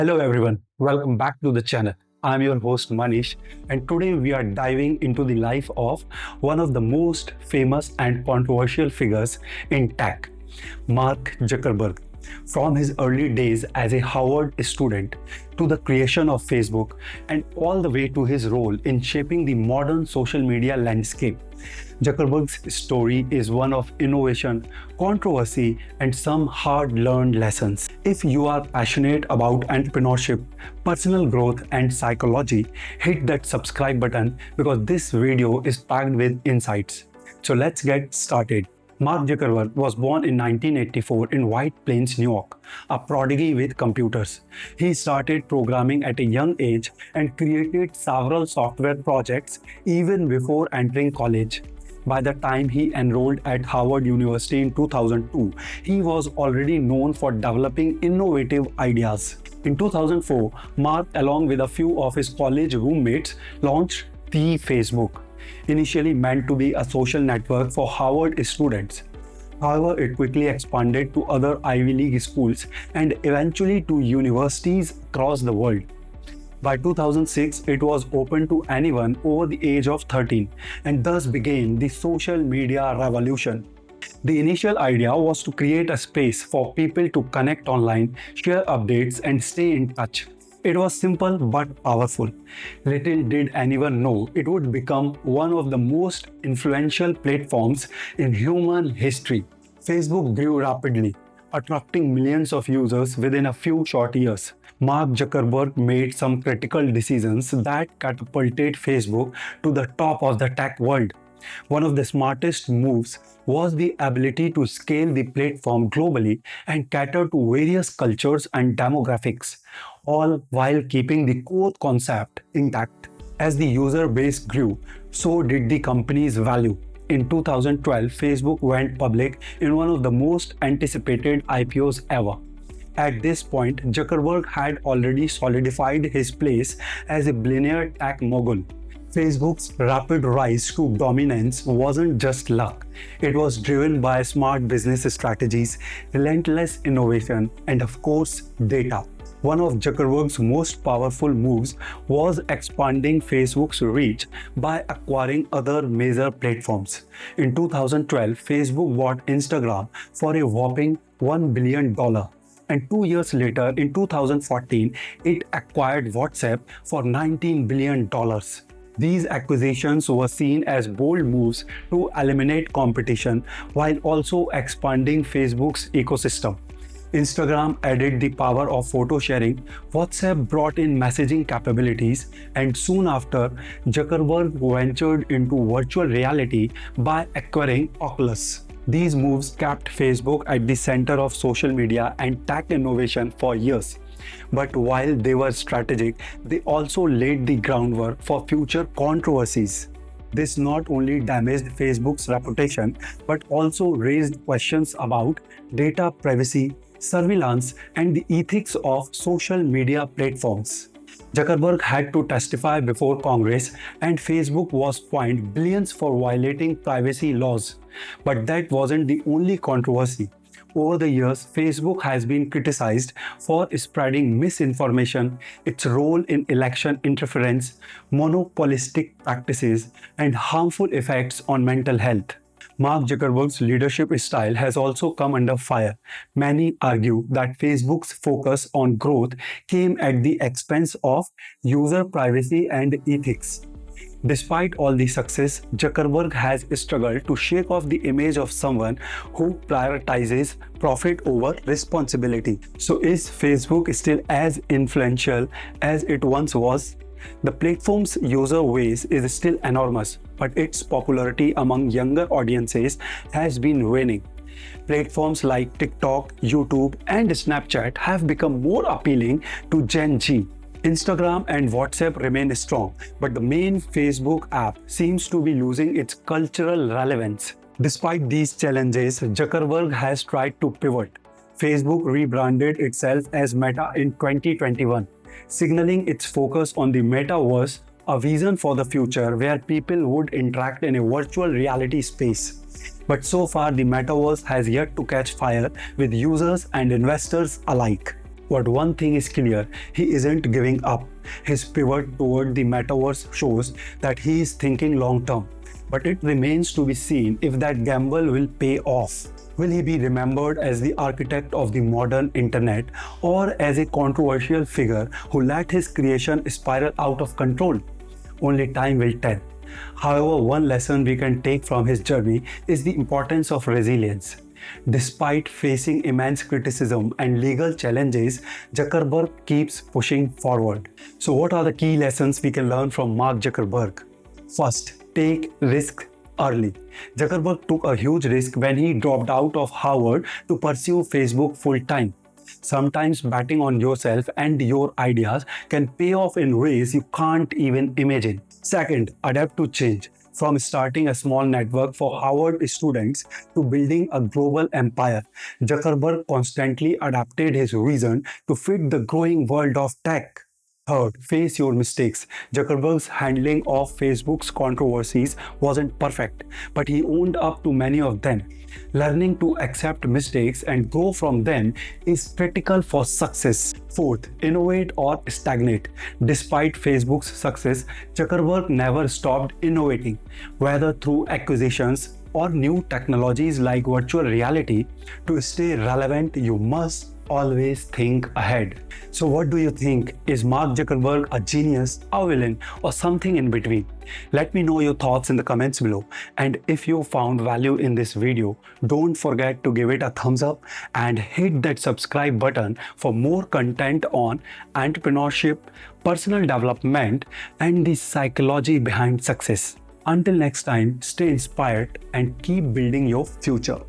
Hello everyone, welcome back to the channel. I'm your host Manish, and today we are diving into the life of one of the most famous and controversial figures in tech, Mark Zuckerberg. From his early days as a Harvard student to the creation of Facebook and all the way to his role in shaping the modern social media landscape, Zuckerberg's story is one of innovation, controversy, and some hard learned lessons. If you are passionate about entrepreneurship, personal growth, and psychology, hit that subscribe button because this video is packed with insights. So let's get started. Mark Zuckerberg was born in 1984 in White Plains, New York, a prodigy with computers. He started programming at a young age and created several software projects even before entering college. By the time he enrolled at Harvard University in 2002, he was already known for developing innovative ideas. In 2004, Mark, along with a few of his college roommates, launched the Facebook, initially meant to be a social network for Harvard students. However, it quickly expanded to other Ivy League schools and eventually to universities across the world. By 2006, it was open to anyone over the age of 13 and thus began the social media revolution. The initial idea was to create a space for people to connect online, share updates, and stay in touch. It was simple but powerful. Little did anyone know it would become one of the most influential platforms in human history. Facebook grew rapidly, attracting millions of users within a few short years. Mark Zuckerberg made some critical decisions that catapulted Facebook to the top of the tech world. One of the smartest moves was the ability to scale the platform globally and cater to various cultures and demographics, all while keeping the core concept intact. As the user base grew, so did the company's value. In 2012, Facebook went public in one of the most anticipated IPOs ever. At this point, Zuckerberg had already solidified his place as a billionaire tech mogul. Facebook's rapid rise to dominance wasn't just luck. It was driven by smart business strategies, relentless innovation, and of course, data. One of Zuckerberg's most powerful moves was expanding Facebook's reach by acquiring other major platforms. In 2012, Facebook bought Instagram for a whopping $1 billion. And 2 years later, in 2014, it acquired WhatsApp for $19 billion. These acquisitions were seen as bold moves to eliminate competition while also expanding Facebook's ecosystem. Instagram added the power of photo sharing, WhatsApp brought in messaging capabilities, and soon after, Zuckerberg ventured into virtual reality by acquiring Oculus. These moves kept Facebook at the center of social media and tech innovation for years. But while they were strategic, they also laid the groundwork for future controversies. This not only damaged Facebook's reputation, but also raised questions about data privacy, surveillance, and the ethics of social media platforms. Zuckerberg had to testify before Congress, and Facebook was fined billions for violating privacy laws. But that wasn't the only controversy. Over the years, Facebook has been criticized for spreading misinformation, its role in election interference, monopolistic practices, and harmful effects on mental health. Mark Zuckerberg's leadership style has also come under fire. Many argue that Facebook's focus on growth came at the expense of user privacy and ethics. Despite all the success, Zuckerberg has struggled to shake off the image of someone who prioritizes profit over responsibility. So is Facebook still as influential as it once was? The platform's user base is still enormous, but its popularity among younger audiences has been waning. Platforms like TikTok, YouTube, and Snapchat have become more appealing to Gen Z. Instagram and WhatsApp remain strong, but the main Facebook app seems to be losing its cultural relevance. Despite these challenges, Zuckerberg has tried to pivot. Facebook rebranded itself as Meta in 2021, signaling its focus on the metaverse, a vision for the future where people would interact in a virtual reality space. But so far, the metaverse has yet to catch fire with users and investors alike. But one thing is clear, he isn't giving up. His pivot toward the metaverse shows that he is thinking long term. But it remains to be seen if that gamble will pay off. Will he be remembered as the architect of the modern internet or as a controversial figure who let his creation spiral out of control? Only time will tell. However, one lesson we can take from his journey is the importance of resilience. Despite facing immense criticism and legal challenges, Zuckerberg keeps pushing forward. So, what are the key lessons we can learn from Mark Zuckerberg? First, take risks early. Zuckerberg took a huge risk when he dropped out of Harvard to pursue Facebook full time. Sometimes betting on yourself and your ideas can pay off in ways you can't even imagine. Second, adapt to change. From starting a small network for Harvard students to building a global empire, Zuckerberg constantly adapted his vision to fit the growing world of tech. Third, face your mistakes. Zuckerberg's handling of Facebook's controversies wasn't perfect, but he owned up to many of them. Learning to accept mistakes and grow from them is critical for success. Fourth, innovate or stagnate. Despite Facebook's success, Zuckerberg never stopped innovating, whether through acquisitions or new technologies like virtual reality. To stay relevant, you must always think ahead. So what do you think? Is Mark Zuckerberg a genius, a villain, or something in between? Let me know your thoughts in the comments below. And if you found value in this video, don't forget to give it a thumbs up and hit that subscribe button for more content on entrepreneurship, personal development, and the psychology behind success. Until next time, stay inspired and keep building your future.